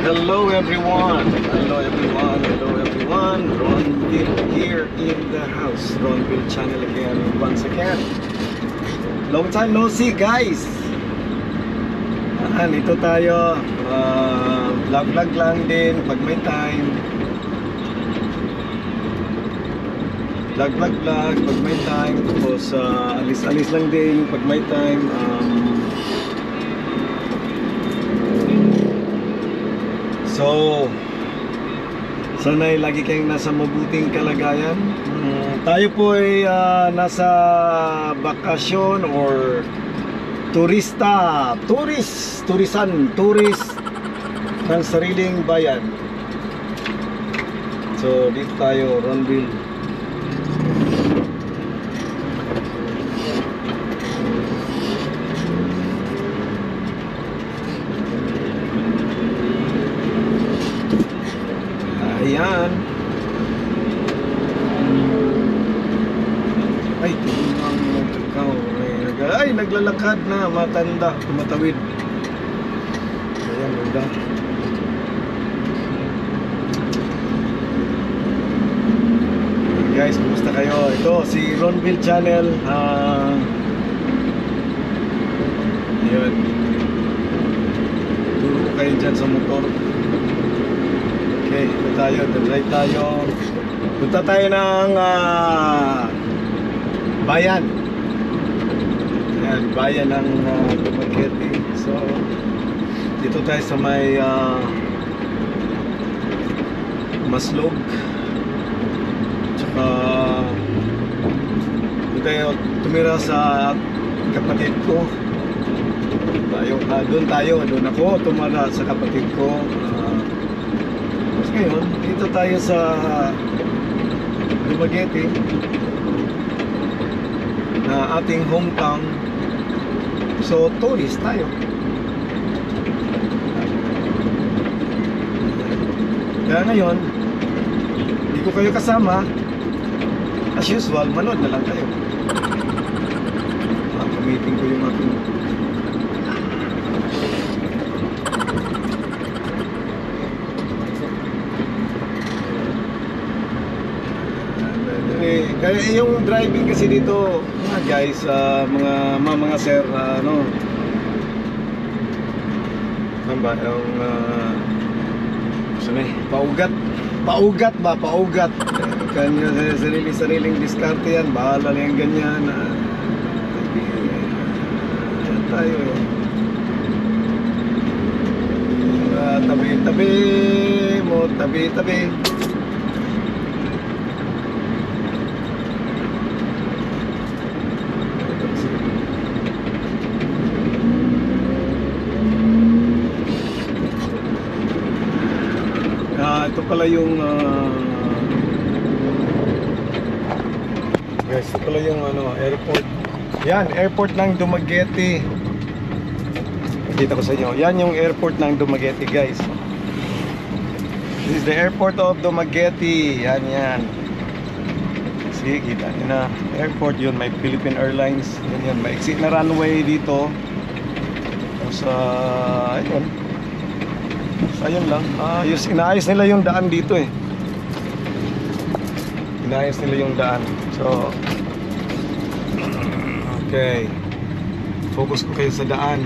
Hello everyone. Hello everyone. Hello everyone. Ronville here in the house. Ronville channel again once again. Long time no see, guys. Ito tayo. Vlog lang din pag may time. Vlog pag may time. Tapos alis lang din pag may time. So, sana'y lagi kayong nasa mabuting kalagayan. Tayo po ay nasa bakasyon or turist ng sariling bayan. So, dito tayo, Ronville. Ayan. Ay, tingnan mo ikaw. Ay, naglalakad na, matanda, tumatawid. Ayan, ganda. Guys, kumusta kayo? Ito, si Ronville Channel. Ayan. Turo ko kayo dyan sa motor. Okay, ito tayo, drive tayo. Punta tayo ng bayan. Ayan, bayan ng Dumaguete. So, dito tayo sa may Maslog. Tsaka dito tayo tumira sa kapatid ko. Doon ako tumira sa kapatid ko. Ngayon, dito tayo sa Dumaguete na ating hometown. So, tourist tayo. Kaya ngayon, hindi ko kayo kasama. As usual, manood na lang kayo. Gamitin ko yung aking kaya yung driving kasi dito, mga guys, mga sir, ano ba yung paugat kanya sariling diskarte yan, bahala na yung ganyan. Yan tayo tabi ito pala yung guys, ito pala yung airport. Yan, airport ng Dumaguete. Kita ko sa inyo. Yan yung airport ng Dumaguete, guys. This is the airport of Dumaguete. Yan. Sige, kita nyo na. Airport yun, may Philippine Airlines. Yan, may exit na runway dito. Tapos ayun. Ayun lang, inaayos nila yung daan dito eh. Inaayos nila yung daan. So, okay, focus ko kayo sa daan.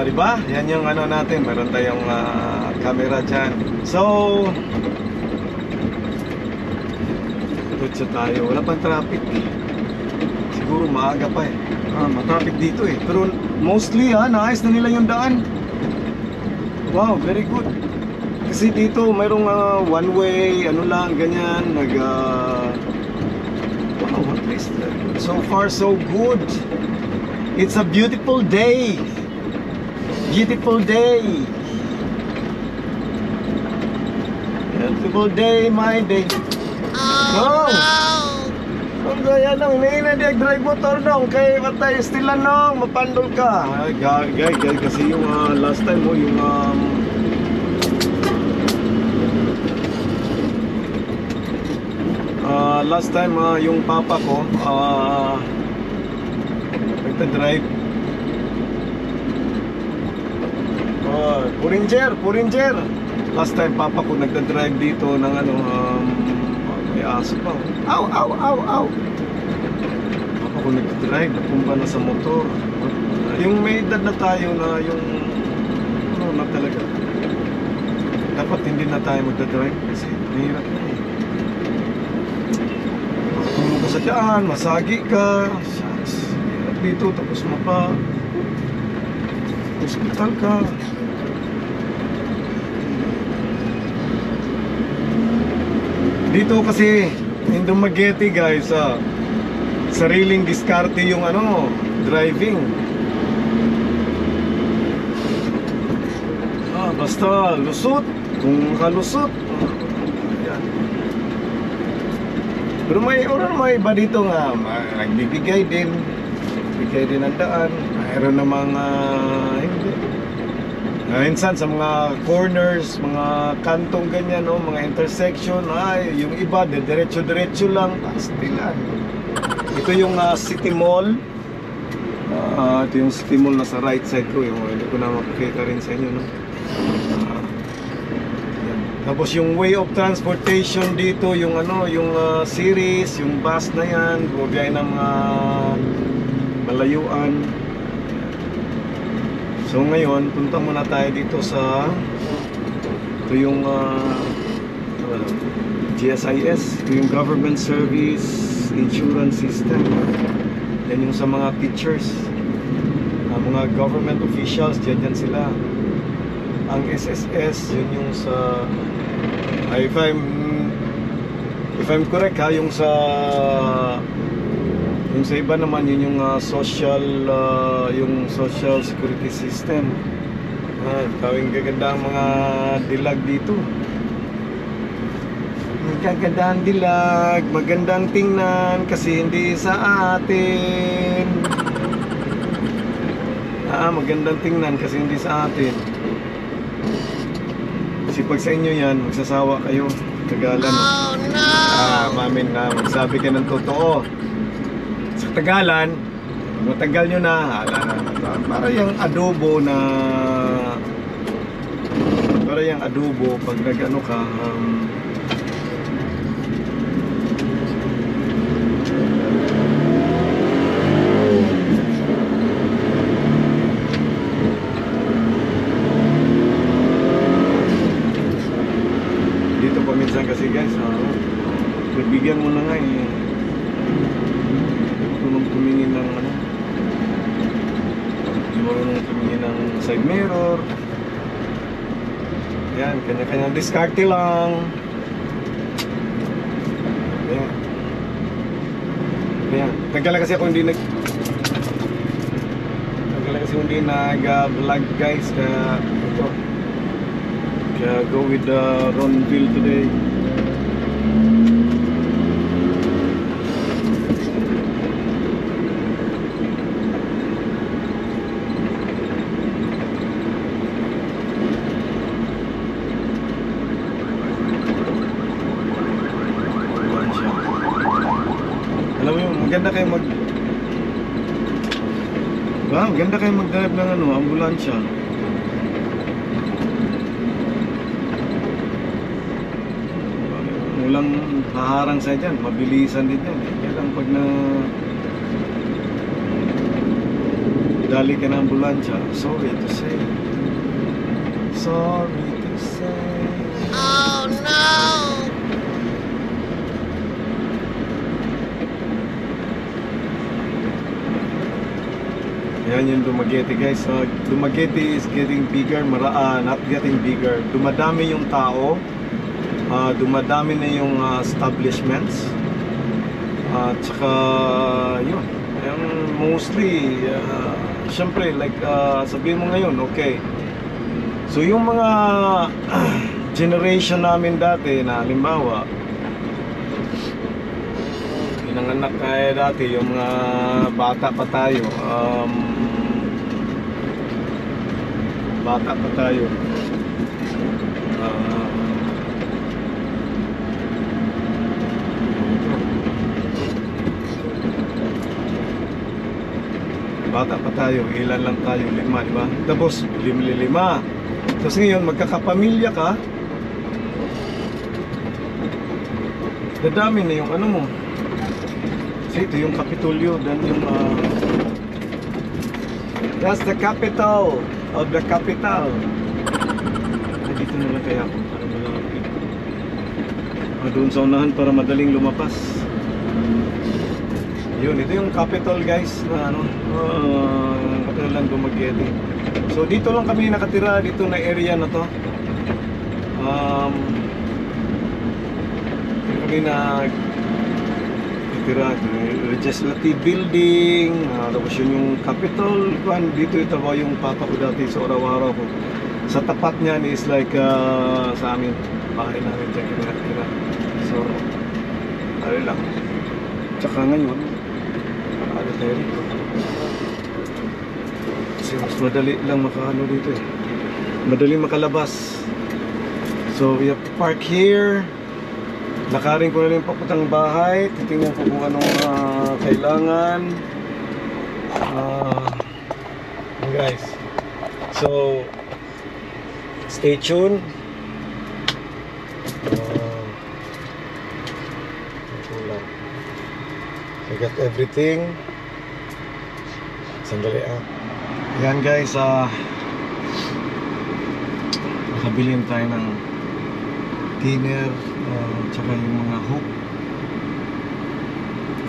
Diba? Yan yung natin, meron tayong camera dyan. So, tutsa tayo. Wala pang traffic. Siguro maaga pa eh. Matraffic dito eh. Pero mostly naayos na nila yung daan. Wow, very good. Kasi dito mayroong one way, ganyan. Wow, at least so far so good. It's a beautiful day. Beautiful day. Beautiful day, my day. Oh, no. Kung gaya nang nina di drive motor dong kay matay stilan nong mapandol ka. Ay, gay kasi yung last time mo yung last time yung papa ko nagta-drive. Puringer. Last time papa ko nagda-drive dito ng ano may aso pa. Aw. Papa ko nagda-drive, natumba na sa motor. Yung may edad na tayo na yung ano na talaga. Dapat hindi na tayo magda-drive kasi mahirap na eh. Tulog ka sa daan, masagi ka. Shucks, hirap dito tapos hospital ka. Dito kasi in Dumaguete guys, sariling diskarte yung ano, driving. Basta lusot, kung kalusot. Yan. Pero may iba dito nga, nagbibigay din ang daan. Mayroon namang hindi. Minsan sa mga corners, mga kantong ganyan, no, mga intersection, yung iba diretso lang, pastilan. Ito yung City Mall. Ito yung City Mall na sa right side ko, yung hindi ko na makikita rin sa inyo, no. Tapos yung way of transportation dito, yung ano, yung series, yung bus na yan, bubiyay ng malayuan. So ngayon, punta muna tayo dito sa ito yung GSIS, ito yung Government Service Insurance System. Yan yung sa mga teachers, mga government officials, dyan sila. Ang SSS, yun yung sa if I'm correct yung sa iba naman yun yung social security system. Tawing gagandang mga dilag dito. Magagandang dilag, magandang tingnan kasi hindi sa atin. Magandang tingnan kasi hindi sa atin. Kasi pag sa inyo yan, magsasawa kayo. Tagalan. Oh no! Mamin na magsabi ka ng totoo. Sa Tagalan, matagal nyo na, para yung adobo pag nag-ano ka, dito paminsan kasi guys, bigyan mo na nga tumingin ng ano, marunong tumingin ng side mirror. Yan, kanya-kanyang diskarte lang. Yan. Tagal kasi ako hindi nag-vlog guys, kaya ito. Kaya go with the Ronville today. Maganda kayo mag-drive ng ano, ambulansya. Walang haharang sa dyan, mabilisan din yan. Kaya lang pag dali ka ng ambulansya, sorry to say. Oh no! Yan yung Dumaguete guys. Dumaguete is getting bigger, not getting bigger. Dumadami yung tao, dumadami na yung establishments, at saka yun, mostly syempre like sabihin mo ngayon, okay, so yung mga generation namin dati na halimbawa nanganak kaya dati, yung mga bata pa tayo. Bata pa tayo. Bata pa tayo, ilan lang tayo, 5, di ba? Tapos, 5. Tapos ngayon, magkakapamilya ka, dadami na yung ano mo. Kasi ito yung Kapitolyo, dan yung that's the capital of the capital. Ay, dito na lang kaya ako, para malapit. Doon sa unahan para madaling lumapas. Yun, ito yung capital guys na ano, capital ng Dumaguete. So dito lang kami nakatira, dito na area na to. Dito kami nakatira, legislative building, tapos yun yung capital. Dito ito ba yung papa ko dati sa araw-araw ko. Sa tapat niyan is like sa amin, bahay namin dyan kami nakatira. So, ano lang. Tsaka ngayon, ano tayo rito? Kasi mas madali lang makaano dito eh. Madali makalabas. So we have to park here. Lakarin ko na lang yung papuntang bahay. Titingnan ko kung anong kailangan. Guys, so stay tuned. I got everything. Sandali Yan guys, nakabilin tayo ng thinner, tsaka yung mga hook,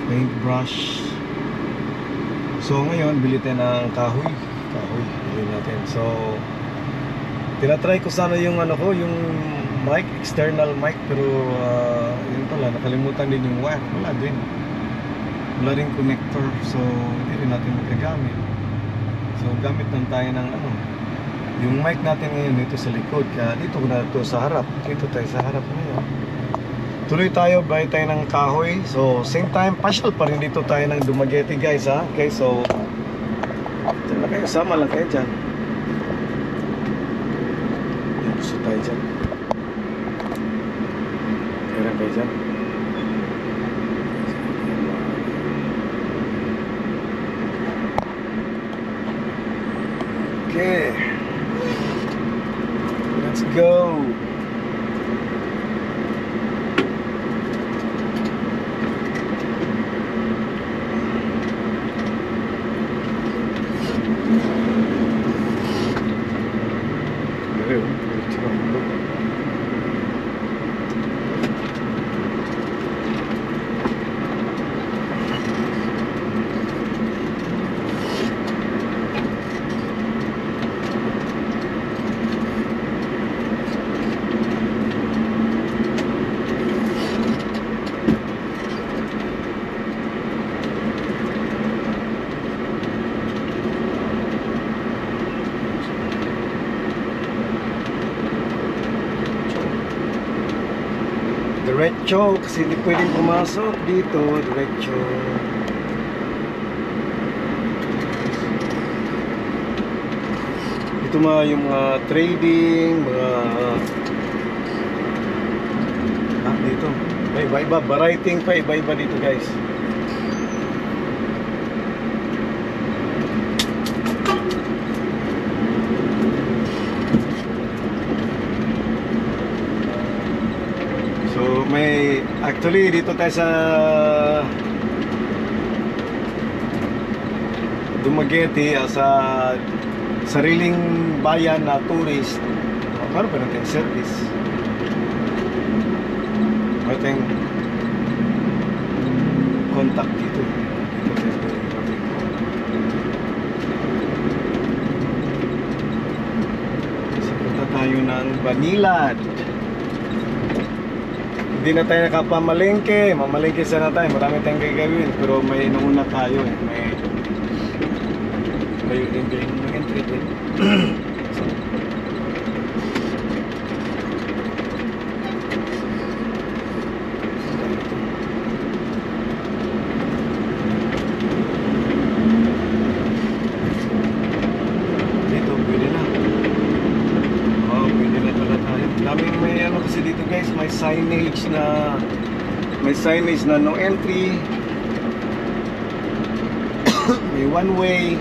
paintbrush. So ngayon, bili tayo ng kahoy. Bili natin. So tinatry ko sana yung ano ko, yung mic, external mic, pero yun pala, nakalimutan din yung wire. Wala rin connector, so hindi rin natin magagamit. So gamit lang tayo ng ano, yung mic natin ngayon dito sa likod, kaya dito na ito sa harap. Dito tayo sa harap ngayon. Tuloy tayo, buy tayo ng kahoy. So same time, pasyal pa rin dito tayo ng Dumaguete guys ha. Okay, so dyan na kayo, sama lang kayo dyan. Gusto tayo dyan. Kaya lang kayo dyan. Okay, let's go. Diretso, kasi hindi pwedeng pumasok dito. Diretso. Ito yung mga trading, mga dito. Iba-iba, variety pa, iba-iba dito guys. Actually dito tayo sa Dumaguete, sa sariling bayan na tourist. Paano ba natin service? May contact dito. So punta tayo ng Banilad. Hindi na tayo nakapamalengke. Mamalengke sana tayo. Marami tayong gagawin. Pero may inuuna tayo eh. May entry din. So, signage na no entry. May one way.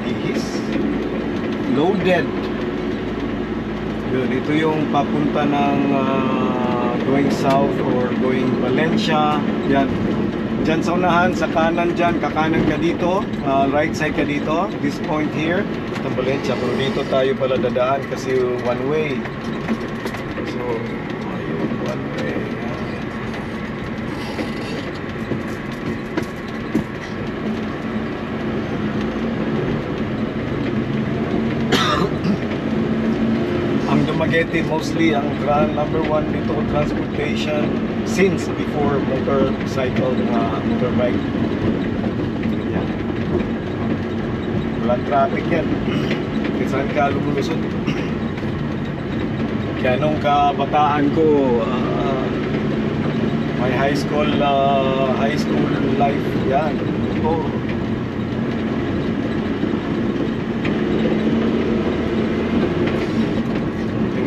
Ihis. Loaded. Yun, ito yung papunta ng going south or going Valencia. Yan. Diyan sa unahan, sa kanan dyan, kakanan ka dito, right side ka dito, this point here, ito Valencia, pero dito tayo pala dadaan kasi one way. So, ayun, one way. Ang Dumaguete, mostly, ang number one dito ko transportation since before motorcycle, motorbike. Yan. Walang traffic yan. Kung saan ka lumulusot. Kaya nung kabataan ko, my high school life, yan. Motor.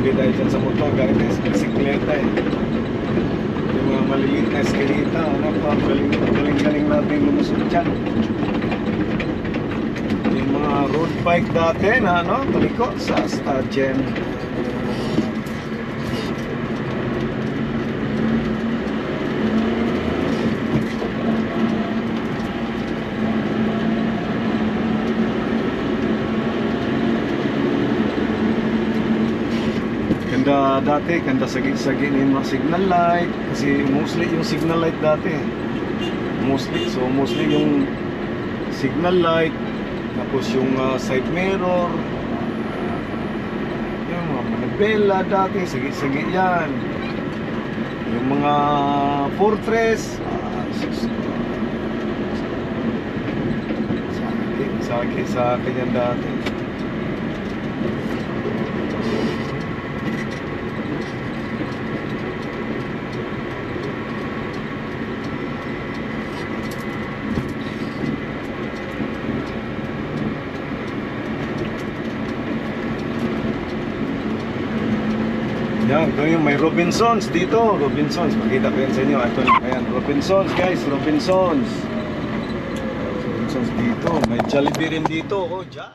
Hindi tayo dyan sa motor, gaya na sa bisikleta eh. Yung mga maliliit na eskalita, galing natin lumusot dyan. Yung mga road bike dati na taliko sa Stadgen. Kanda sagi-sagi na yung mga signal light kasi mostly yung signal light dati mostly yung signal light, tapos yung side mirror, yung mga manibela dati, sagi-sagi yan, yung mga fortress, sa akin yan dati. Yan, ito yung may Robinsons dito. Robinsons, pakita ko yan sa inyo. Ito na, ayan, Robinsons guys, Robinsons dito. May Jollibee rin dito. Oh, dyan.